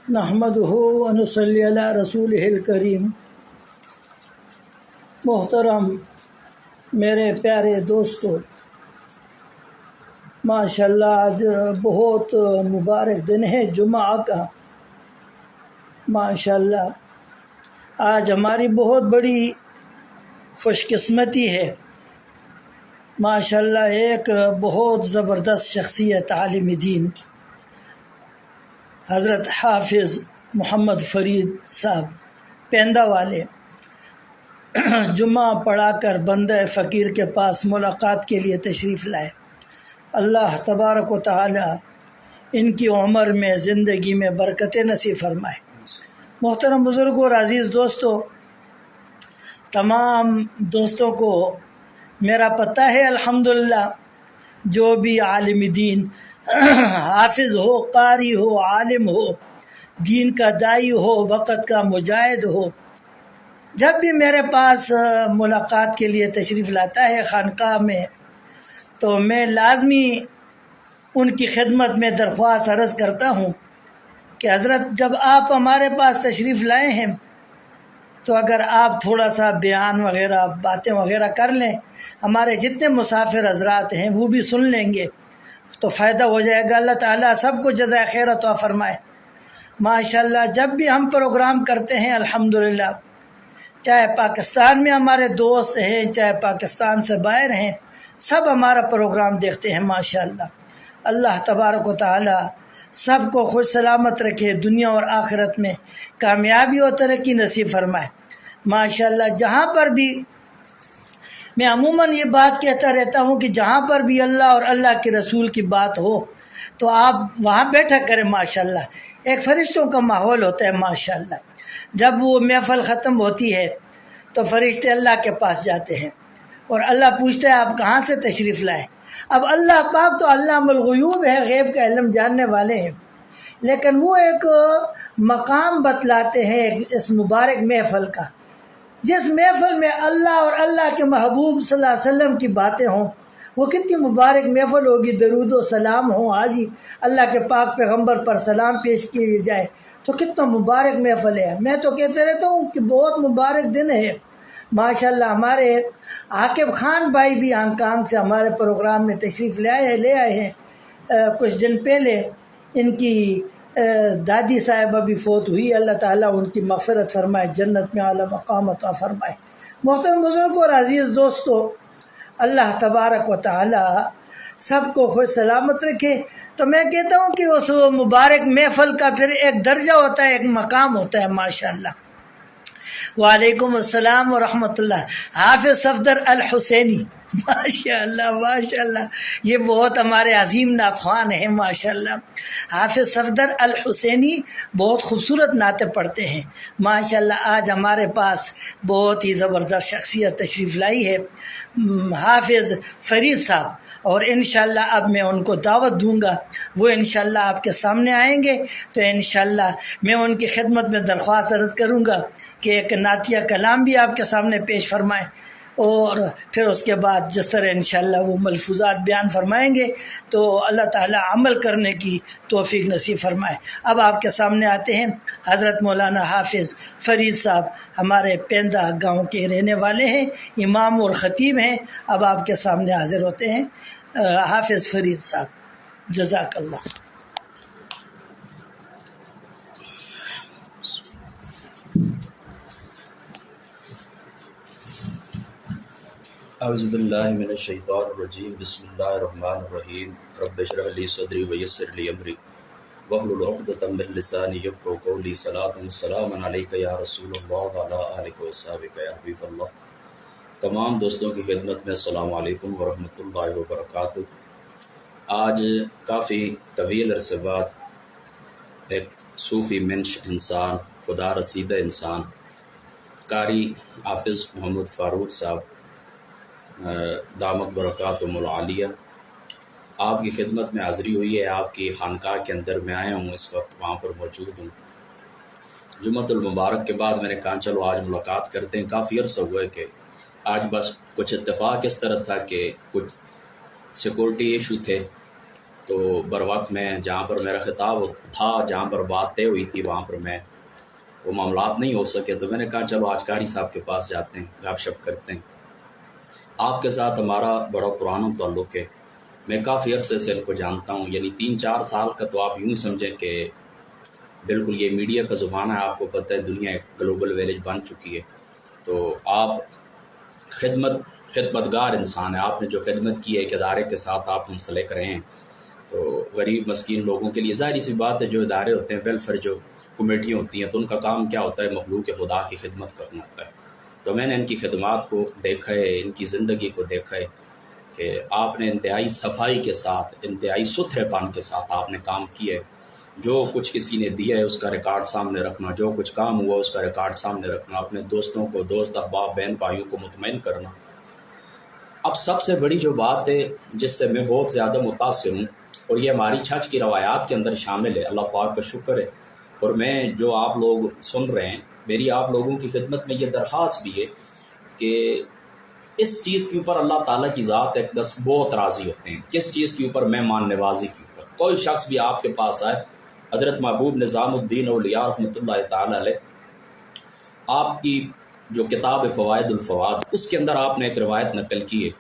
نحمدہ و نصلی علی رسولہ الکریم۔ محترم میرے پیارے دوستو، ماشاءاللہ آج بہت مبارک دن ہے جمعہ کا۔ ماشاءاللہ آج ہماری بہت بڑی خوش قسمتی ہے۔ ماشاءاللہ ایک بہت زبردست شخصیت عالم دین حضرت حافظ محمد فرید صاحب پیندہ والے جمعہ پڑھا کر بندہ فقیر کے پاس ملاقات کے لیے تشریف لائے۔ اللہ تبارک و تعالی ان کی عمر میں زندگی میں برکت نصیب فرمائے۔ محترم بزرگوں اور عزیز دوستو، تمام دوستوں کو میرا پتہ ہے الحمدللہ، جو بھی عالم دین حافظ ہو، قاری ہو، عالم ہو، دین کا داعی ہو، وقت کا مجاہد ہو، جب بھی میرے پاس ملاقات کے لیے تشریف لاتا ہے خانقاہ میں، تو میں لازمی ان کی خدمت میں درخواست عرض کرتا ہوں کہ حضرت جب آپ ہمارے پاس تشریف لائے ہیں تو اگر آپ تھوڑا سا بیان وغیرہ باتیں وغیرہ کر لیں، ہمارے جتنے مسافر حضرات ہیں وہ بھی سن لیں گے تو فائدہ ہو جائے گا۔ اللہ تعالیٰ سب کو جزائے خیر عطا فرمائے۔ ماشاءاللہ جب بھی ہم پروگرام کرتے ہیں الحمدللہ، چاہے پاکستان میں ہمارے دوست ہیں، چاہے پاکستان سے باہر ہیں، سب ہمارا پروگرام دیکھتے ہیں ماشاءاللہ۔ اللہ تبارک و تعالی سب کو خوش سلامت رکھے، دنیا اور آخرت میں کامیابی اور ترقی نصیب فرمائے۔ ماشاءاللہ جہاں پر بھی میں عموماً یہ بات کہتا رہتا ہوں کہ جہاں پر بھی اللہ اور اللہ کے رسول کی بات ہو تو آپ وہاں بیٹھا کریں۔ ماشاءاللہ ایک فرشتوں کا ماحول ہوتا ہے۔ ماشاءاللہ جب وہ محفل ختم ہوتی ہے تو فرشتے اللہ کے پاس جاتے ہیں اور اللہ پوچھتا ہے آپ کہاں سے تشریف لائے۔ اب اللہ پاک تو علام الغیوب ہے، غیب کا علم جاننے والے ہیں، لیکن وہ ایک مقام بتلاتے ہیں اس مبارک محفل کا، جس محفل میں اللہ اور اللہ کے محبوب صلی اللہ علیہ وسلم کی باتیں ہوں۔ وہ کتنی مبارک محفل ہوگی، درود و سلام ہوں، حاجی اللہ کے پاک پیغمبر پر سلام پیش کیے جائے تو کتنا مبارک محفل ہے۔ میں تو کہتے رہتا ہوں کہ بہت مبارک دن ہے۔ ماشاءاللہ ہمارے عاقب خان بھائی بھی ہانگ کانگ سے ہمارے پروگرام میں تشریف لے آئے ہیں۔ کچھ دن پہلے ان کی دادی صاحبہ بھی فوت ہوئی، اللہ تعالیٰ ان کی مغفرت فرمائے، جنت میں اعلیٰ مقام عطا فرمائے۔ محترم بزرگوں اور عزیز دوستو، اللہ تبارک و تعالی سب کو خوش سلامت رکھے۔ تو میں کہتا ہوں کہ اس مبارک محفل کا پھر ایک درجہ ہوتا ہے، ایک مقام ہوتا ہے ماشاءاللہ۔ وعلیکم السلام ورحمۃ اللہ۔ حافظ صفدر الحسینی، ماشاءاللہ ماشاءاللہ، یہ بہت ہمارے عظیم نعت خوان ہیں ماشاءاللہ۔ حافظ صفدر الحسینی بہت خوبصورت نعتیں پڑھتے ہیں ماشاءاللہ۔ آج ہمارے پاس بہت ہی زبردست شخصیت تشریف لائی ہے، حافظ فرید صاحب، اور انشاءاللہ اب میں ان کو دعوت دوں گا، وہ انشاءاللہ آپ کے سامنے آئیں گے تو انشاءاللہ میں ان کی خدمت میں درخواست عرض کروں گا کہ ایک نعتیہ کلام بھی آپ کے سامنے پیش فرمائیں، اور پھر اس کے بعد جس طرح انشاءاللہ وہ ملفوظات بیان فرمائیں گے تو اللہ تعالیٰ عمل کرنے کی توفیق نصیب فرمائے۔ اب آپ کے سامنے آتے ہیں حضرت مولانا حافظ فرید صاحب، ہمارے پیندہ گاؤں کے رہنے والے ہیں، امام اور خطیب ہیں۔ اب آپ کے سامنے حاضر ہوتے ہیں حافظ فرید صاحب، جزاک اللہ۔ اعوذ باللہ من الشیطان الرجیم، بسم اللہ الرحمن الرحیم، رب اشرح لی صدری ویسر لی امری واحلل عقدۃ من لسانی یفقہوا قولی، صلاۃ و سلام علیک یا رسول اللہ وعلی آلک و اصحابک یا حبیب اللہ۔ تمام دوستوں کی خدمت میں السلام علیکم ورحمۃ اللہ وبرکاتہ۔ آج کافی طویل عرصے بعد ایک صوفی منش انسان، خدا رسیدہ انسان، قاری حافظ محمد فاروق صاحب دامت برکاتہم العالیہ، آپ کی خدمت میں حاضری ہوئی ہے۔ آپ کی خانقاہ کے اندر میں آیا ہوں، اس وقت وہاں پر موجود ہوں۔ جمعۃ المبارک کے بعد میں نے کہا چلو آج ملاقات کرتے ہیں، کافی عرصہ ہوا ہے کہ آج بس کچھ اتفاق اس طرح تھا کہ کچھ سیکورٹی ایشو تھے، تو بر وقت میں جہاں پر میرا خطاب تھا، جہاں پر بات طے ہوئی تھی، وہاں پر میں وہ معاملات نہیں ہو سکے، تو میں نے کہا چلو آج قاری صاحب کے پاس جاتے ہیں، گپ شپ کرتے ہیں۔ آپ کے ساتھ ہمارا بڑا پرانا تعلق ہے، میں کافی عرصے سے ان کو جانتا ہوں، یعنی 3-4 سال کا، تو آپ یوں سمجھیں کہ بالکل یہ میڈیا کا زمانہ ہے، آپ کو پتہ ہے دنیا ایک گلوبل ویلیج بن چکی ہے، تو آپ خدمتگار انسان ہیں، آپ نے جو خدمت کی ہے ایک ادارے کے ساتھ آپ منسلک رہے ہیں، تو غریب مسکین لوگوں کے لیے ظاہری سی بات ہے، جو ادارے ہوتے ہیں ویلفیئر جو کمیٹیاں ہوتی ہیں، تو ان کا کام کیا ہوتا ہے؟ مخلوق خدا کی خدمت کرنا ہوتا ہے۔ تو میں نے ان کی خدمات کو دیکھا ہے، ان کی زندگی کو دیکھا ہے کہ آپ نے انتہائی صفائی کے ساتھ، انتہائی ستھرے پن کے ساتھ آپ نے کام کیا ہے، جو کچھ کسی نے دیا ہے اس کا ریکارڈ سامنے رکھنا، جو کچھ کام ہوا اس کا ریکارڈ سامنے رکھنا، اپنے دوستوں کو، دوست احباب بہن بھائیوں کو مطمئن کرنا۔ اب سب سے بڑی جو بات ہے جس سے میں بہت زیادہ متاثر ہوں، اور یہ ہماری چھچ کی روایات کے اندر شامل ہے، اللہ پاک کا شکر ہے، اور میں جو آپ لوگ سن رہے ہیں، میری آپ لوگوں کی خدمت میں یہ درخواست بھی ہے کہ اس چیز کے اوپر اللہ تعالیٰ کی ذات اقدس بہت راضی ہوتے ہیں۔ کس چیز کے اوپر؟ مہمان نوازی کے اوپر۔ کوئی شخص بھی آپ کے پاس آئے، حضرت محبوب نظام الدین اولیاء رحمۃ اللہ تعالیٰ علیہ، آپ کی جو کتاب فوائد الفواد، اس کے اندر آپ نے ایک روایت نقل کی ہے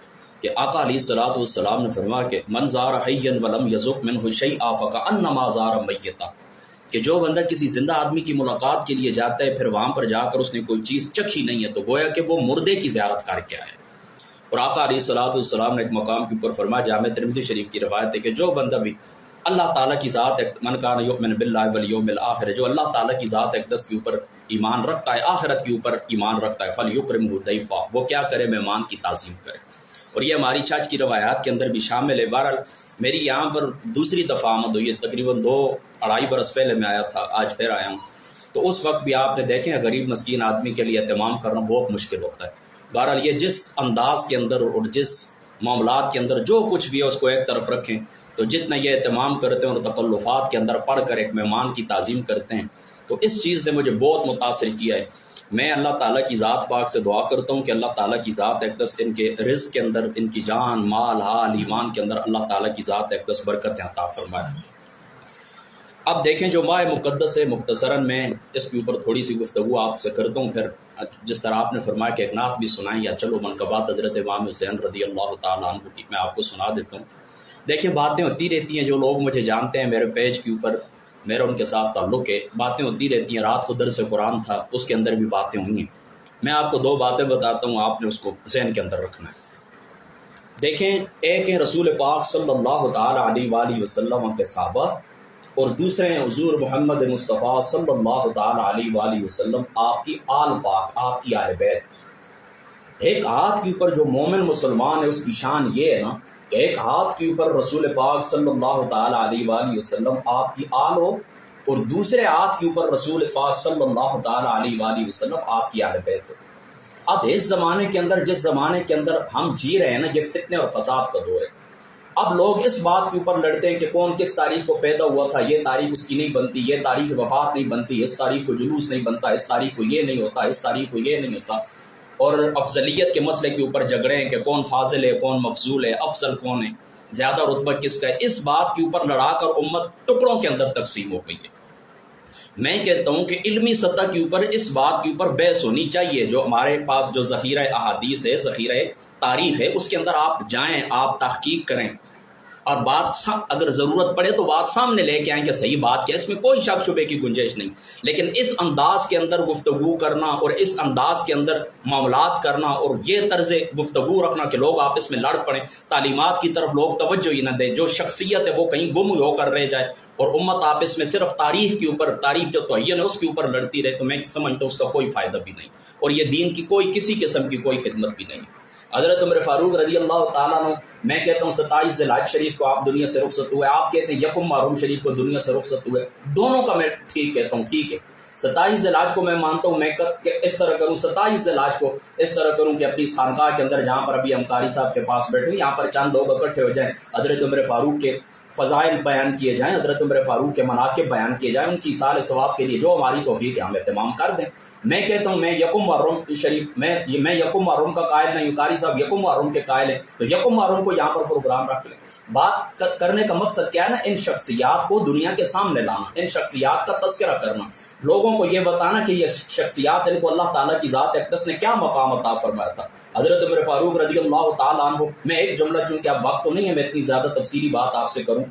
کہ آقا علیہ الصلوۃ والسلام نے فرمایا کہ من زار حیا ولم یذق منہ شیئا فکأنما زار میتا، کہ جو بندہ کسی زندہ آدمی کی ملاقات کے لیے جاتا ہے، پھر وہاں پر جا کر اس نے کوئی چیز چکھی نہیں ہے، تو گویا کہ وہ مردے کی زیارت کر کے آئے۔ اور آقا علیہ الصلوۃ والسلام نے ایک مقام کے اوپر فرمایا، جامع ترمذی شریف کی روایت ہے کہ جو بندہ بھی اللہ تعالیٰ کی ذات من کان یؤمن باللہ والیوم الآخر، جو اللہ تعالیٰ کی ذات اقدس کے اوپر ایمان رکھتا ہے، آخرت کے اوپر ایمان رکھتا ہے، فلیکرمہ ضیفا، وہ کیا کرے؟ مہمان کی تعظیم کرے۔ اور یہ ہماری چھچ کی روایات کے اندر بھی شامل ہے۔ بہرحال میری یہاں پر دوسری دفعہ آمد ہوئی ہے، تقریباً 2-2.5 برس پہلے میں آیا تھا، آج پھر آیا ہوں، تو اس وقت بھی آپ نے دیکھیں غریب مسکین آدمی کے لیے اہتمام کرنا بہت مشکل ہوتا ہے۔ بہرحال یہ جس انداز کے اندر اور جس معاملات کے اندر جو کچھ بھی ہے اس کو ایک طرف رکھیں، تو جتنا یہ اہتمام کرتے ہیں اور تکلفات کے اندر پڑھ کر ایک مہمان کی تعظیم کرتے ہیں، تو اس چیز نے مجھے بہت متاثر کیا ہے۔ میں اللہ تعالیٰ کی ذات پاک سے دعا کرتا ہوں کہ اللہ تعالیٰ کی ذات اقدس ان کے رزق کے اندر، ان کی جان، مال، حال، ایمان کے اندر اللہ تعالیٰ کی ذات اقدس برکتیں عطا فرمائے۔ اب دیکھیں جو ماہ مقدس ہے، مختصراً میں اس کے اوپر تھوڑی سی گفتگو آپ سے کرتا ہوں، پھر جس طرح آپ نے فرمایا کہ ایک نعت بھی سنائیں، یا چلو منقبات حضرت امام حسین رضی اللہ تعالیٰ عنہ کی میں آپ کو سنا دیتا ہوں۔ دیکھیں باتیں ہوتی رہتی ہیں، جو لوگ مجھے جانتے ہیں میرے پیج کے اوپر میرا ان کے ساتھ تعلق ہے، باتیں ہوتی رہتی ہیں۔ رات کو درس قرآن تھا، اس کے اندر بھی باتیں ہوئی ہیں۔ میں آپ کو 2 باتیں بتاتا ہوں، آپ نے اس کو ذہن کے اندر رکھنا ہے۔ دیکھیں، ایک ہے رسول پاک صلی اللہ تعالیٰ علیہ وآلہ وسلم کے صحابہ، اور دوسرے ہیں حضور محمد مصطفیٰ صلی اللہ تعالیٰ علیہ وآلہ وسلم، آپ کی آل پاک، آپ کی آل بیت۔ ایک ہاتھ کے اوپر جو مومن مسلمان ہے اس کی شان یہ ہے نا کہ ایک ہاتھ کے اوپر رسول پاک صلی اللہ تعالیٰ علیہ وآلہ وسلم آپ کی آل ہو، اور دوسرے ہاتھ کے اوپر رسول پاک صلی اللہ تعالیٰ علیہ وآلہ وسلم آپ کی آل بیت ہو۔ اب اس زمانے کے اندر، جس زمانے کے اندر ہم جی رہے ہیں نا، یہ فتنے اور فساد کا دور ہے۔ اب لوگ اس بات کے اوپر لڑتے ہیں کہ کون کس تاریخ کو پیدا ہوا تھا، یہ تاریخ اس کی نہیں بنتی، یہ تاریخ وفات نہیں بنتی، اس تاریخ کو جلوس نہیں بنتا، اس تاریخ کو یہ نہیں ہوتا، اس تاریخ کو یہ نہیں ہوتا، اور افضلیت کے مسئلے کے اوپر جھگڑے ہیں کہ کون فاضل ہے، کون مفضول ہے، افضل کون ہے، زیادہ رتبہ کس کا ہے۔ اس بات کے اوپر لڑا کر امت ٹکڑوں کے اندر تقسیم ہو گئی ہے۔ میں کہتا ہوں کہ علمی سطح کے اوپر اس بات کے اوپر بحث ہونی چاہیے۔ جو ہمارے پاس جو ذخیرہ احادیث ہے، ذخیرہ تاریخ ہے، اس کے اندر آپ جائیں، آپ تحقیق کریں، اور بات اگر ضرورت پڑے تو بات سامنے لے کے آئیں کہ صحیح بات کیا، اس میں کوئی شک شبے کی گنجائش نہیں۔ لیکن اس انداز کے اندر گفتگو کرنا اور اس انداز کے اندر معاملات کرنا اور یہ طرز گفتگو رکھنا کہ لوگ آپس میں لڑ پڑیں، تعلیمات کی طرف لوگ توجہ ہی نہ دیں، جو شخصیت ہے وہ کہیں گم ہو کر رہ جائے، اور امت آپس میں صرف تاریخ کے اوپر، تاریخ جو تعین ہے اس کے اوپر لڑتی رہے، تو میں سمجھتا ہوں اس کا کوئی فائدہ بھی نہیں، اور یہ دین کی کوئی کسی قسم کی کوئی خدمت بھی نہیں۔ حضرت عمر فاروق رضی اللہ تعالیٰ عنہ، میں کہتا ہوں 27 ذی الحج شریف کو آپ دنیا سے رخصت ہوئے، آپ کہتے ہیں 1 محرم شریف کو دنیا سے رخصت ہوئے، دونوں کا میں ٹھیک کہتا ہوں، ٹھیک ہے۔ 27 ذی الحج کو میں مانتا ہوں، میں اس طرح کروں، 27 ذی الحج کو اس طرح کروں کہ اپنی اس خانقاہ کے اندر جہاں پر ابھی ہم قاری صاحب کے پاس بیٹھے، یہاں پر چند لوگ اکٹھے ہو جائیں، حضرت عمر فاروق کے فضائل بیان کیے جائیں، حضرت عمر فاروق کے مناقب بیان کیے جائیں، ان کی ایصال ثواب کے لیے جو ہماری توفیق ہے ہم اہتمام کر دیں۔ میں کہتا ہوں میں یکم محرم شریف میں یکم محرم کا قائل نہیں، قاری صاحب یکم محرم کے قائل ہیں، تو یکم محرم کو یہاں پر پروگرام رکھ لیں۔ بات کرنے کا مقصد کیا ہے نا، ان شخصیات کو دنیا کے سامنے لانا، ان شخصیات کا تذکرہ کرنا، لوگوں کو یہ بتانا کہ یہ شخصیات ان کو اللہ تعالیٰ کی ذات اقدس نے کیا مقام عطا فرمایا تھا۔ حضرت عمر فاروق رضی اللہ تعالیٰ عنہ، میں ایک جملہ، چونکہ اب وقت تو نہیں ہے میں اتنی زیادہ تفصیلی بات آپ سے کروں،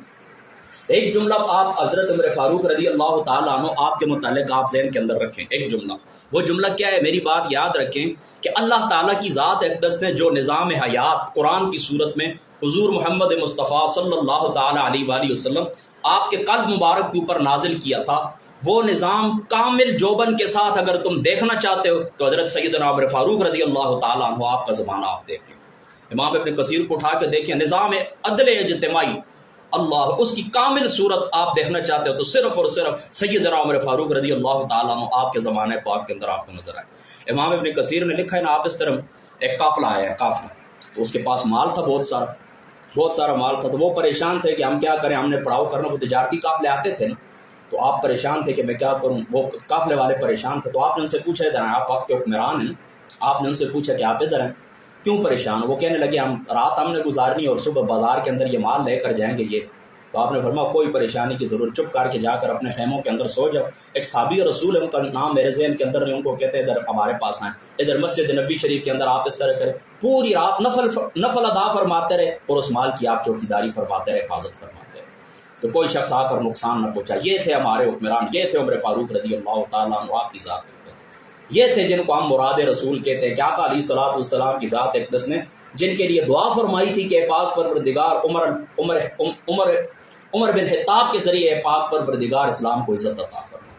ایک جملہ آپ حضرت عمر فاروق رضی اللہ تعالیٰ عنہ آپ کے متعلق آپ ذہن کے اندر رکھیں۔ ایک جملہ، وہ جملہ کیا ہے، میری بات یاد رکھیں کہ اللہ تعالیٰ کی ذات اقدس نے جو نظام حیات قرآن کی صورت میں حضور محمد مصطفیٰ صلی اللہ تعالیٰ علیہ وآلہ وسلم آپ کے قلب مبارک کے اوپر نازل کیا تھا، وہ نظام کامل جوبن کے ساتھ اگر تم دیکھنا چاہتے ہو تو حضرت سیدنا عمر فاروق رضی اللہ تعالیٰ عنہ آپ کا زمانہ آپ دیکھ لیں۔ امام ابن کثیر کو اٹھا کے دیکھیں، نظام عدل اجتماعی اللہ، اس کی کامل صورت آپ دیکھنا چاہتے ہو تو صرف اور صرف سیدنا عمر فاروق رضی اللہ تعالیٰ عنہ آپ کے زمانے پاک کے اندر آپ کو نظر آئے۔ امام ابن کثیر نے لکھا ہے نا، آپ اس طرح ایک قافلہ آیا ہے، قافلہ، تو اس کے پاس مال تھا، بہت سارا مال تھا، تو وہ پریشان تھے کہ ہم کیا کریں، ہم نے پڑاؤ کرنا، وہ تجارتی قافلے آتے تھے نا، تو آپ پریشان تھے کہ میں کیا کروں، وہ قافلے والے پریشان تھے، تو آپ نے ان سے پوچھا، ادھر ہیں، آپ وقت کے حکمران ہیں، آپ نے ان سے پوچھا کہ آپ ادھر ہیں، کیوں پریشان ہو؟ وہ کہنے لگے ہم رات ہم نے گزارنی اور صبح بازار کے اندر یہ مال لے کر جائیں گے یہ۔ تو آپ نے فرمایا کوئی پریشانی کی ضرورت، چپ کر کے جا کر اپنے خیموں کے اندر سو جاؤ۔ ایک صحابی رسول ہے، ان کا نام میرے ذہن کے اندر نہیں، ان کو کہتے ہیں ادھر ہمارے پاس آئیں، ادھر مسجد نبی شریف کے اندر آپ اس طرح کریں، پوری رات نفل ادا فرماتے رہے اور اس مال کی آپ چوکیداری فرماتے رہے، حفاظت فرماتے رہے، تو کوئی شخص آ کر نقصان نہ پہنچا۔ یہ تھے ہمارے حکمران، یہ تھے عمر فاروق رضی اللہ تعالیٰ عنہ آپ کی ذات، یہ تھے جن کو ہم مراد رسول کہتے ہیں کہ آقا علیہ الصلوۃ والسلام کی ذات اقدس نے جن کے لیے دعا فرمائی تھی کہ پاک پروردگار عمر بن خطاب کے ذریعے پاک پروردگار اسلام کو عزت عطا فرما۔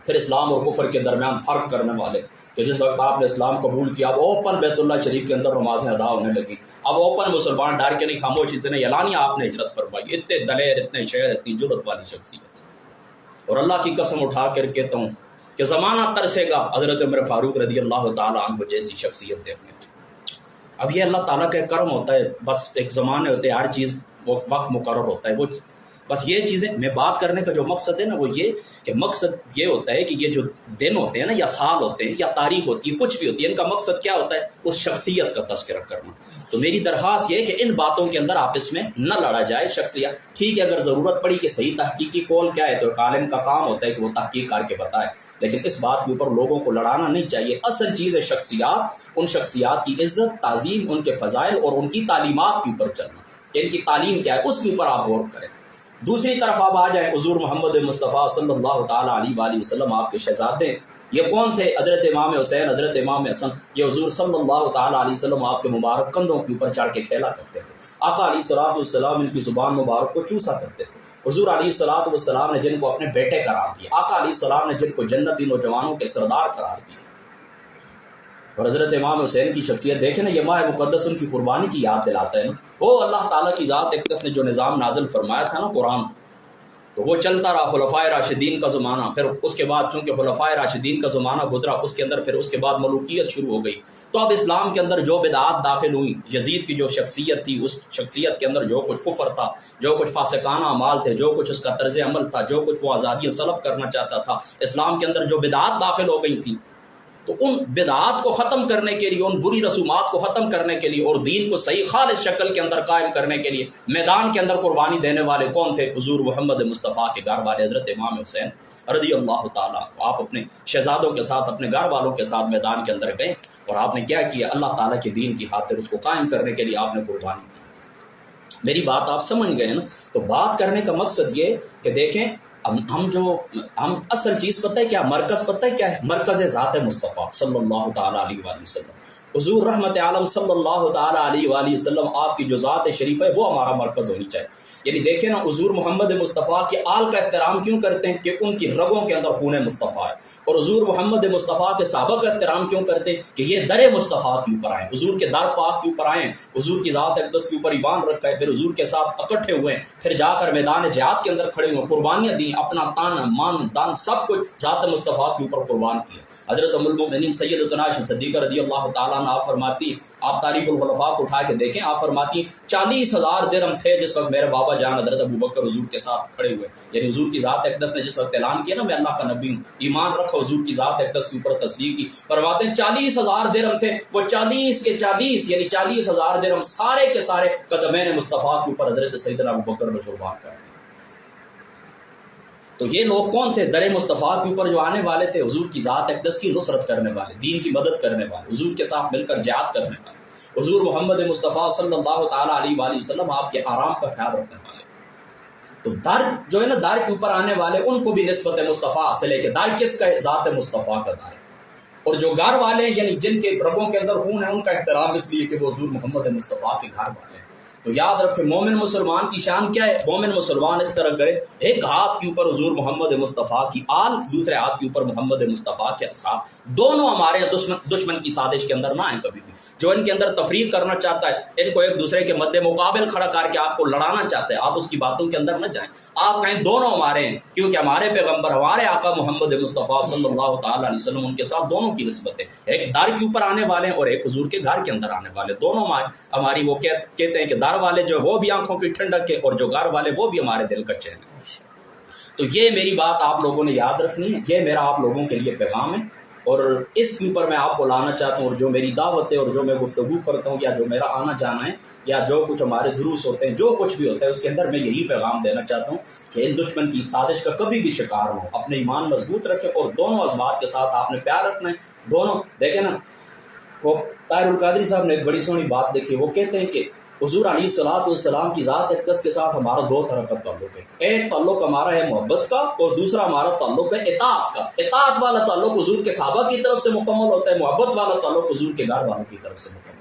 پھر اسلام اور کفر کے درمیان فرق کرنے والے کہ جس وقت آپ نے اسلام قبول کیا، اب اوپن بیت اللہ شریف کے اندر نمازیں ادا ہونے لگی، اب اوپن مسلمان ڈر کے نہیں خاموش، اتنے اعلانیہ آپ نے ہجرت فرمائی، اتنے دلیر، اتنے شہر، اتنی جرأت والی شخصیت۔ اور اللہ کی قسم اٹھا کر کہتا ہوں کہ زمانہ ترسے گا حضرت عمر فاروق رضی اللہ تعالیٰ عنہ جیسی شخصیت دیکھنے کی۔ اب یہ اللہ تعالیٰ کا کرم ہوتا ہے، بس ایک زمانے ہوتے ہیں، ہر چیز وقت مقرر ہوتا ہے، وہ بس یہ چیزیں میں بات کرنے کا جو مقصد ہے نا وہ یہ کہ مقصد یہ ہوتا ہے کہ یہ جو دن ہوتے ہیں نا یا سال ہوتے ہیں یا تاریخ ہوتی ہے، کچھ بھی ہوتی ہے، ان کا مقصد کیا ہوتا ہے، اس شخصیت کا تذکرہ کرنا۔ تو میری درخواست یہ ہے کہ ان باتوں کے اندر آپس میں نہ لڑا جائے۔ شخصیت ٹھیک ہے، اگر ضرورت پڑی کہ صحیح تحقیقی قول کیا ہے تو ایک عالم کا کام ہوتا ہے کہ وہ تحقیق کر کے بتائے، لیکن اس بات کے اوپر لوگوں کو لڑانا نہیں چاہیے۔ اصل چیز ہے شخصیات، ان شخصیات کی عزت، تعظیم، ان کے فضائل اور ان کی تعلیمات کے اوپر چلنا کہ ان کی تعلیم کیا ہے، اس کے اوپر آپ غور کریں۔ دوسری طرف آپ آ جائیں، حضور محمد مصطفیٰ صلی اللہ تعالیٰ علیہ وآلہ وسلم آپ کے شہزادے، یہ کون تھے؟ حضرت امام حسین، حضرت امام حسن، یہ حضور صلی اللہ تعالیٰ علیہ وسلم آپ کے مبارک کندھوں کے اوپر چڑھ کے کھیلا کرتے تھے۔ آقا علیہ الصلوۃ والسلام ان کی زبان مبارک کو چوسا کرتے تھے۔ حضور علیہ الصلوۃ والسلام نے جن کو اپنے بیٹے قرار دیا، آقا علیہ السلام نے جن کو جنتی نوجوانوں کے سردار قرار دیا۔ اور حضرت امام حسین کی شخصیت دیکھیں نا، یہ ماہ مقدس ان کی قربانی کی یاد دلاتا ہے نا۔ وہ اللہ تعالیٰ کی ذات اقدس نے جو نظام نازل فرمایا تھا نا قرآن، تو وہ چلتا رہا خلفائے راشدین کا زمانہ، پھر اس کے بعد چونکہ خلفائے راشدین کا زمانہ گزرا، اس کے اندر پھر اس کے بعد ملوکیت شروع ہو گئی، تو اب اسلام کے اندر جو بدعات داخل ہوئی، یزید کی جو شخصیت تھی، اس شخصیت کے اندر جو کچھ کفر تھا، جو کچھ فاسقانہ اعمال تھے، جو کچھ اس کا طرز عمل تھا، جو کچھ وہ آزادیاں سلب کرنا چاہتا تھا، اسلام کے اندر جو بدعات داخل ہو گئی تھیں، تو ان بدعات کو ختم کرنے کے لیے، ان بری رسومات کو ختم کرنے کے لیے اور دین کو صحیح خالص شکل کے اندر قائم کرنے کے لیے میدان کے اندر قربانی دینے والے کون تھے؟ حضور محمد مصطفیٰ کے گھر والے حضرت امام حسین رضی اللہ تعالیٰ۔ آپ اپنے شہزادوں کے ساتھ، اپنے گھر والوں کے ساتھ میدان کے اندر گئے اور آپ نے کیا کیا؟ اللہ تعالیٰ کے دین کی خاطر اس کو قائم کرنے کے لیے آپ نے قربانی دی۔ میری بات آپ سمجھ گئے نا؟ تو بات کرنے کا مقصد یہ کہ دیکھیں ہم اصل چیز پتہ ہے کیا، مرکز پتہ ہے کیا ہے؟ مرکز ذات مصطفیٰ صلی اللہ تعالیٰ علیہ وآلہ وسلم، حضور رحمت عالم صلی اللہ تعالیٰ علیہ وآلہ وسلم آپ کی جو ذات شریف ہے وہ ہمارا مرکز ہونی چاہیے۔ یعنی دیکھیں نا، حضور محمد مصطفیٰ کے آل کا احترام کیوں کرتے ہیں؟ کہ ان کی رگوں کے اندر خون مصطفیٰ ہے۔ اور حضور محمد مصطفیٰ کے صحابہ کا احترام کیوں کرتے ہیں؟ کہ یہ در مصطفیٰ کے اوپر آئے، حضور کے در پاک کے اوپر آئے، حضور کی ذات اقدس کے اوپر ایمان رکھا ہے، پھر حضور کے ساتھ اکٹھے ہوئے، پھر جا کر میدان جہاد کے اندر کھڑے ہوئے، قربانیاں دیں، اپنا تن مان دان سب کچھ ذات مصطفیٰ کے اوپر قربان کیا۔ حضرت ام المؤمنین سیدتنا عائشہ صدیقہ رضی اللہ تعالیٰ عنہ آپ فرماتی، آپ تاریخ الخلفاء کو اٹھا کے دیکھیں، آپ فرماتی 40,000 درہم تھے جس وقت میرے بابا جان حضرت ابوبکر حضور کے ساتھ کھڑے ہوئے، یعنی حضور کی ذات اقدس نے جس وقت اعلان کیا نا میں اللہ کا نبی ہوں، ایمان رکھو، حضور کی ذات اقدس کے اوپر تصدیق کی، فرماتے ہیں 40,000 درہم تھے، وہ 40 کے 40 یعنی 40,000 درہم سارے کے سارے قدمین مصطفیٰ کے اوپر حضرت سیدنا ابوبکر نے قربان کر دیا۔ تو یہ لوگ کون تھے؟ در مصطفیٰ کے اوپر جو آنے والے تھے، حضور کی ذات اقدس کی نصرت کرنے والے، دین کی مدد کرنے والے، حضور کے ساتھ مل کر جہاد کرنے والے، حضور محمد مصطفیٰ صلی اللہ تعالیٰ علیہ وآلہ وسلم آپ کے آرام کا خیال رکھنے والے۔ تو در جو ہے نا، در کے اوپر آنے والے ان کو بھی نسبت مصطفیٰ حاصل ہے کہ در کس کا؟ ذات مصطفیٰ کا در ہے۔ اور جو گھر والے یعنی جن کے رگوں کے اندر خون ہے، ان کا احترام اس لیے کہ وہ حضور محمد مصطفیٰ کے گھر والے ہیں۔ تو یاد رکھیں مومن مسلمان کی شان کیا ہے؟ مومن مسلمان اس طرح کرے، ایک ہاتھ کے اوپر حضور محمد مصطفیٰ کی آل، دوسرے ہاتھ کے اوپر محمد مصطفیٰ کے اصحاب، دونوں ہمارے دشمن کی سازش کے اندر نہ آئیں کبھی بھی۔ جو ان کے اندر تفریق کرنا چاہتا ہے، ان کو ایک دوسرے کے مد مقابل کھڑا کر کے آپ کو لڑانا چاہتا ہے، آپ اس کی باتوں کے اندر نہ جائیں، آپ کہیں دونوں ہمارے ہیں، کیونکہ ہمارے پیغمبر ہمارے آقا محمد مصطفیٰ صلی اللہ تعالیٰ علیہ وسلم ان کے ساتھ دونوں کی نسبت ہے، ایک دار کے اوپر آنے والے ہیں اور ایک حضور کے گھر کے اندر آنے والے، دونوں ہماری وہ کہتے ہیں کہ دار والے جو وہ بھی آنکھوں کی ٹھنڈک ہے اور جو گھر والے وہ بھی ہمارے دل کا چین ہے۔ تو یہ میری بات آپ لوگوں نے یاد رکھنی ہے، یہ میرا آپ لوگوں کے لیے پیغام ہے، اور اس کے اوپر میں آپ کو لانا چاہتا ہوں، اور جو میری دعوت ہے اور جو میں گفتگو کرتا ہوں یا جو میرا آنا جانا ہے یا جو کچھ ہمارے دروس ہوتے ہیں، جو کچھ بھی ہوتا ہے، اس کے اندر میں یہی پیغام دینا چاہتا ہوں کہ ان دشمن کی سازش کا کبھی بھی شکار نہ ہو، اپنے ایمان مضبوط رکھیں اور دونوں ازواج کے ساتھ آپ نے پیار رکھنا ہے۔ دونوں دیکھیں نا، وہ طاہر القادری صاحب نے ایک بڑی سونی بات دیکھی، وہ کہتے ہیں کہ حضور علیہ الصلوۃ والسلام کی ذات اقدس کے ساتھ ہمارا دو طرح کا تعلق ہے، ایک تعلق ہمارا ہے محبت کا اور دوسرا ہمارا تعلق ہے اطاعت کا۔ اطاعت والا تعلق حضور کے صحابہ کی طرف سے مکمل ہوتا ہے، محبت والا تعلق حضور کے گھر والوں کی طرف سے مکمل ہوتا ہے۔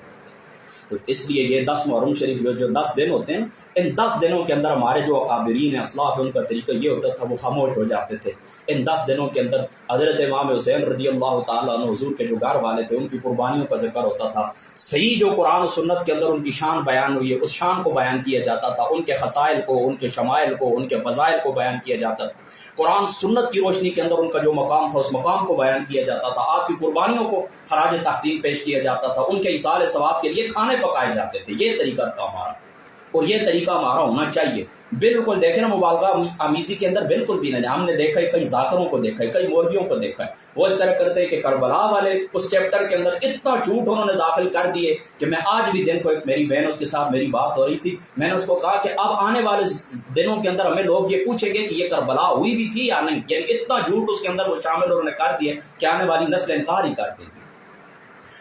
تو اس لیے یہ 10 محرم شریف جو 10 دن ہوتے ہیں، ان 10 دنوں کے اندر ہمارے جو اکابرین ہیں، اسلاف ہیں، ان کا طریقہ یہ ہوتا تھا وہ خاموش ہو جاتے تھے۔ ان 10 دنوں کے اندر حضرت امام حسین رضی اللہ تعالیٰ عنہ حضور کے جو گھر والے تھے، ان کی قربانیوں کا ذکر ہوتا تھا، صحیح جو قرآن و سنت کے اندر ان کی شان بیان ہوئی ہے اس شان کو بیان کیا جاتا تھا، ان کے خصائل کو، ان کے شمائل کو، ان کے فضائل کو بیان کیا جاتا تھا، قرآن سنت کی روشنی کے اندر ان کا جو مقام تھا اس مقام کو بیان کیا جاتا تھا، آپ کی قربانیوں کو خراج تحسین پیش کیا جاتا تھا، ان کے ایصال ثواب کے لیے کھانے پکائے جاتے تھے۔ یہ طریقہ تھا ہمارا اور یہ طریقہ ہمارا ہونا چاہیے۔ بالکل دیکھیں نا، مبالغہ آمیزی کے اندر بالکل بھی نہیں۔ ہم نے دیکھا ہے کئی ذاکروں کو دیکھا ہے، کئی مولویوں کو دیکھا ہے، وہ اس طرح کرتے ہیں کہ کربلا والے اس چیپٹر کے اندر اتنا جھوٹ انہوں نے داخل کر دیے کہ میں آج بھی دن کو، ایک میری بہن اس کے ساتھ میری بات ہو رہی تھی، میں نے اس کو کہا کہ اب آنے والے دنوں کے اندر ہمیں لوگ یہ پوچھیں گے کہ یہ کربلا ہوئی بھی تھی یا نہیں، یعنی اتنا جھوٹ اس کے اندر وہ شامل انہوں نے کر دیا کہ آنے والی نسل انکار ہی کر دے گی۔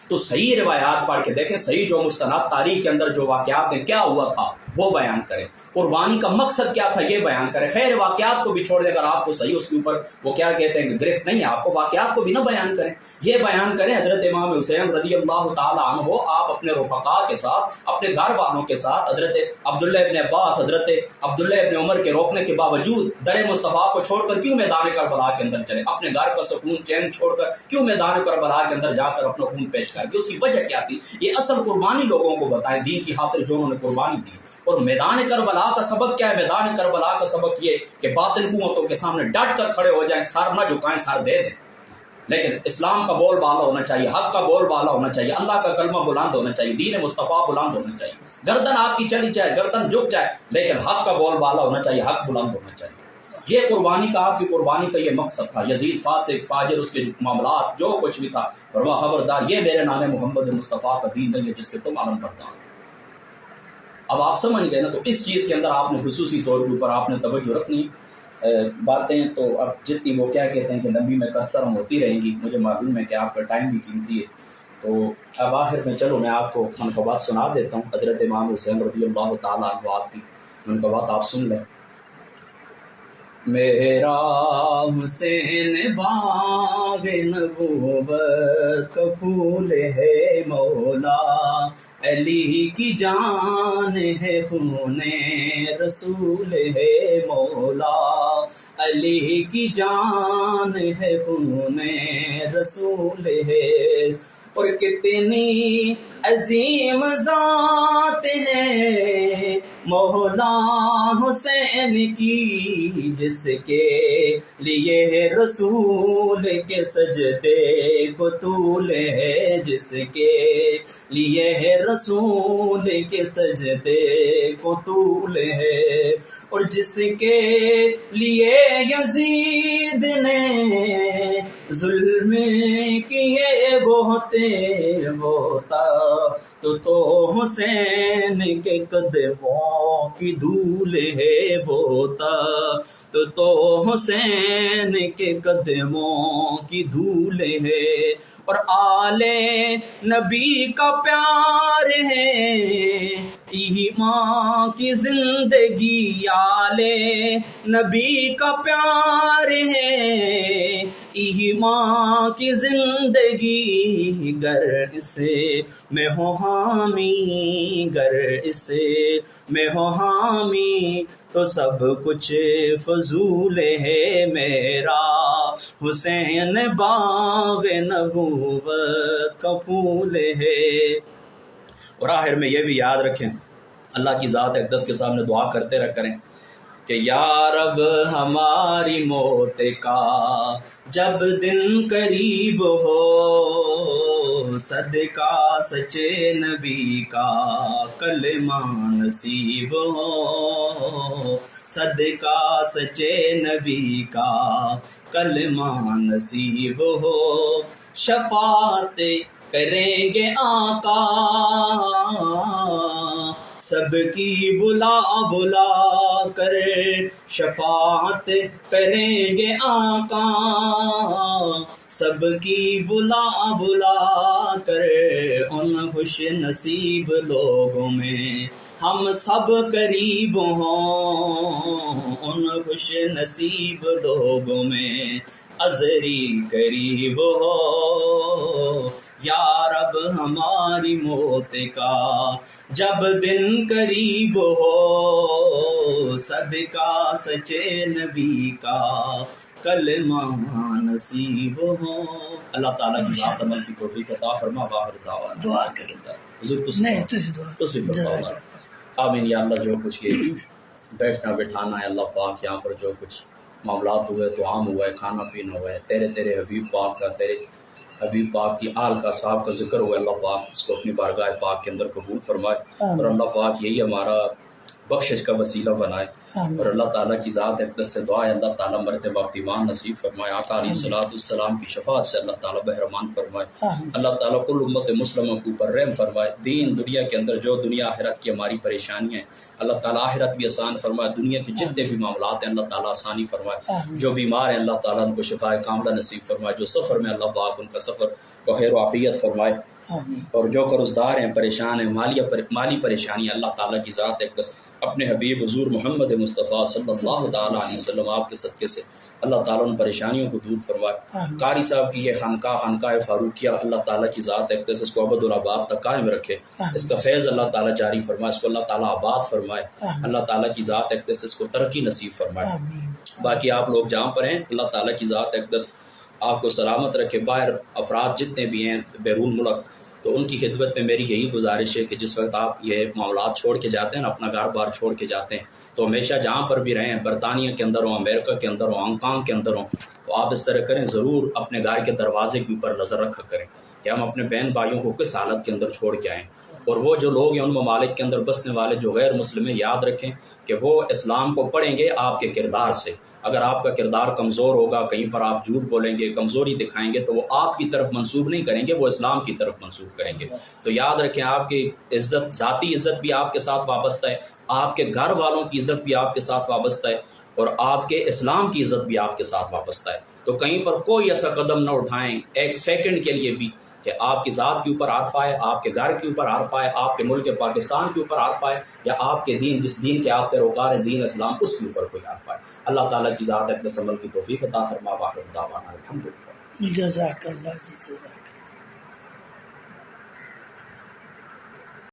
تو صحیح روایات پڑھ کے دیکھیں، صحیح جو مستند تاریخ کے اندر جو واقعات ہیں، کیا ہوا تھا وہ بیان کریں، قربانی کا مقصد کیا تھا یہ بیان کریں۔ خیر واقعات کو بھی چھوڑ دیں، اگر آپ کو صحیح اس کے اوپر وہ کیا کہتے ہیں کہ گرفت نہیں ہے، آپ کو واقعات کو بھی نہ بیان کریں، یہ بیان کریں حضرت امام حسین رضی اللہ تعالی عنہ آپ اپنے رفقاء کے ساتھ، اپنے گھر والوں کے ساتھ، حضرت عبداللہ ابن عباس، حضرت عبداللہ ابن عمر کے روکنے کے باوجود در مصطفیٰ کو چھوڑ کر کیوں میدان کربلا کے اندر چلے، اپنے گھر کا سکون چین چھوڑ کر کیوں میدان کربلا کے اندر جا کر اپنا خون پیش کر دیا؟ اس کی وجہ کیا تھی؟ یہ اصل قربانی لوگوں کو بتائیں، دین کی خاطر جو انہوں نے قربانی دی۔ اور میدان کربلا کا سبق کیا ہے؟ میدان کربلا کا سبق یہ کہ باطل قوتوں کے سامنے ڈٹ کر کھڑے ہو جائیں، سر نہ جھکائیں، سر دے دیں، لیکن اسلام کا بول بالا ہونا چاہیے، حق کا بول بالا ہونا چاہیے، اللہ کا کلمہ بلند ہونا چاہیے، دین مصطفیٰ بلند ہونا چاہیے، گردن آپ کی چلی جائے، گردن جھک جائے، لیکن حق کا بول بالا ہونا چاہیے، حق بلند ہونا چاہیے۔ یہ قربانی کا، آپ کی قربانی کا یہ مقصد تھا۔ یزید فاسق فاجر، اس کے معاملات جو کچھ بھی تھا، فرما خبردار یہ میرے نام محمد مصطفیٰ کا دین نہیں ہے جس کے تم علم بردار۔ اب آپ سمجھ گئے نا، تو اس چیز کے اندر آپ نے خصوصی طور کے اوپر آپ نے توجہ رکھنی باتیں۔ تو اب جتنی وہ کیا کہتے ہیں کہ لمبی میں کرتا رہوں ہوتی رہیں گی، مجھے معلوم ہے کہ آپ کا ٹائم بھی قیمتی ہے، تو اب آخر میں چلو میں آپ کو منقبات سنا دیتا ہوں حضرت امام حسین رضی اللہ تعالیٰ عنہ آپ کی منقبات آپ سن لیں۔ میرا حسین باغ نبوت کا پھول ہے مولا، علی کی جان ہے خون رسول ہے مولا، علی کی جان ہے خون رسول ہے، اور کتنی عظیم ذات ہے مولا حسین کی، جس کے لیے رسول کے سجدے کو طول ہے، جس کے لیے رسول کے سجدے کو طول ہے، اور جس کے لیے یزید نے ظلم کیے بہت ہوتا تو حسین کے قدموں کی دھول ہے ہوتا، تو حسین کے قدموں کی دھول ہے، اور آل نبی کا پیار ہے ایمان کی زندگی، آل نبی کا پیار ہے ایمان کی زندگی، گر اسے میں ہو حامی، گر اسے میں ہو حامی تو سب کچھ فضول ہے میرا، حسین باغ نبوت کا پھول ہے۔ اور آخر میں یہ بھی یاد رکھیں، اللہ کی ذات اقدس کے سامنے دعا کرتے رہ کریں کہ یا رب ہماری موت کا جب دن قریب ہو، صدقہ سچے نبی کا کلمہ نصیب ہو، صدقہ سچے نبی کا کلمہ نصیب ہو، شفاعت کریں گے آقا سب کی بلا بلا کر، شفاعت کریں گے آقا سب کی بلا بلا کر، ان خوش نصیب لوگوں میں ہم سب قریب ہوں، ان خوش نصیب لوگوں میں ازری قریب ہو، یا رب ہماری موت کا جب دن قریب ہو، صدقہ سچے نبی کا کلمہ نصیب ہو۔ اللہ تعالیٰ کی ذات عمل کی توفیق عطا فرما، باہر دعوانا دعا کریں حضور نہیں تسی دعا فرماؤ آمین یا اللہ۔ جو کچھ یہ بیٹھنا بٹھانا ہے اللہ پاک، یہاں پر جو کچھ معاملات ہوئے تو عام ہوا ہے، کھانا پینا ہوا ہے، تیرے حبیب پاک کا، تیرے حبیب پاک کی آل کا صاحب کا ذکر ہوا ہے، اللہ پاک اس کو اپنی بارگاہ پاک کے اندر قبول فرمائے، اور اللہ پاک یہی ہمارا بخشش کا وسیلہ بنائے، اور اللہ تعالیٰ کی ذات اقدس سے دعا ہے اللہ تعالیٰ مرتے وقت ایمان نصیب فرمائے، آقا علیہ السلام کی شفاعت سے اللہ تعالیٰ بہرمان فرمائے، اللہ تعالیٰ کل امت مسلموں کے اوپر رحم فرمائے، دین دنیا کے اندر جو دنیا آخرت کی ہماری پریشانیاں ہیں اللہ تعالیٰ آخرت بھی آسان فرمائے، دنیا کے جتنے بھی معاملات ہیں اللہ تعالیٰ آسانی فرمائے، جو بیمار ہیں اللہ تعالیٰ ان کو شفا کاملہ نصیب فرمائے، جو سفر میں اللہ پاک ان کا سفر کو خیر و عافیت فرمائے، اور جو قرضدار ہیں پریشان ہیں مالی پریشانی اللہ تعالیٰ کی ذات اقدس اپنے حبیب حضور محمد مصطفیٰ صلی اللہ تعالیٰ علیہ وسلم آپ کے صدقے سے اللہ تعالیٰ ان پریشانیوں کو دور فرمائے، قاری صاحب کی یہ خانقاہ فاروقیہ اللہ تعالیٰ کی ذات اقدس اس کو ابد الآباد تک قائم رکھے، اس کا فیض اللہ تعالیٰ جاری فرمائے، اس کو اللہ تعالیٰ آباد فرمائے، اللہ تعالیٰ کی ذات اقدس اس کو ترقی نصیب فرمائے۔ باقی آپ لوگ جہاں پر ہیں اللہ تعالیٰ کی ذات اقدس آپ کو سلامت رکھے، باہر افراد جتنے بھی ہیں بیرون ملک تو ان کی خدمت میں میری یہی گزارش ہے کہ جس وقت آپ یہ معاملات چھوڑ کے جاتے ہیں اپنا گھر بار چھوڑ کے جاتے ہیں تو ہمیشہ جہاں پر بھی رہیں، برطانیہ کے اندر ہوں، امریکہ کے اندر ہوں، ہانگ کانگ کے اندر ہوں، تو آپ اس طرح کریں، ضرور اپنے گھر کے دروازے کے اوپر نظر رکھا کریں کہ ہم اپنے بہن بھائیوں کو کس حالت کے اندر چھوڑ کے آئیں، اور وہ جو لوگ ہیں ان ممالک کے اندر بسنے والے جو غیر مسلم ہیں یاد رکھیں کہ وہ اسلام کو پڑھیں گے آپ کے کردار سے، اگر آپ کا کردار کمزور ہوگا، کہیں پر آپ جھوٹ بولیں گے، کمزوری دکھائیں گے تو وہ آپ کی طرف منسوب نہیں کریں گے، وہ اسلام کی طرف منسوب کریں گے۔ تو یاد رکھیں آپ کی عزت، ذاتی عزت بھی آپ کے ساتھ وابستہ ہے، آپ کے گھر والوں کی عزت بھی آپ کے ساتھ وابستہ ہے، اور آپ کے اسلام کی عزت بھی آپ کے ساتھ وابستہ ہے۔ تو کہیں پر کوئی ایسا قدم نہ اٹھائیں ایک سیکنڈ کے لیے بھی کہ آپ کی ذات کے اوپر عارف آئے، آپ کے گھر کے اوپر عارف آئے، آپ کے ملک پاکستان کے اوپر عارف آئے، یا آپ کے دین جس دین کے آپ پیروکار ہیں دین اسلام اس کے اوپر کوئی عارف آئے۔ اللہ تعالیٰ کی ذات اقدس عمل کی توفیق عطا فرما، واخر دعوانا الحمدللہ۔ جزاک اللہ جی، جزاک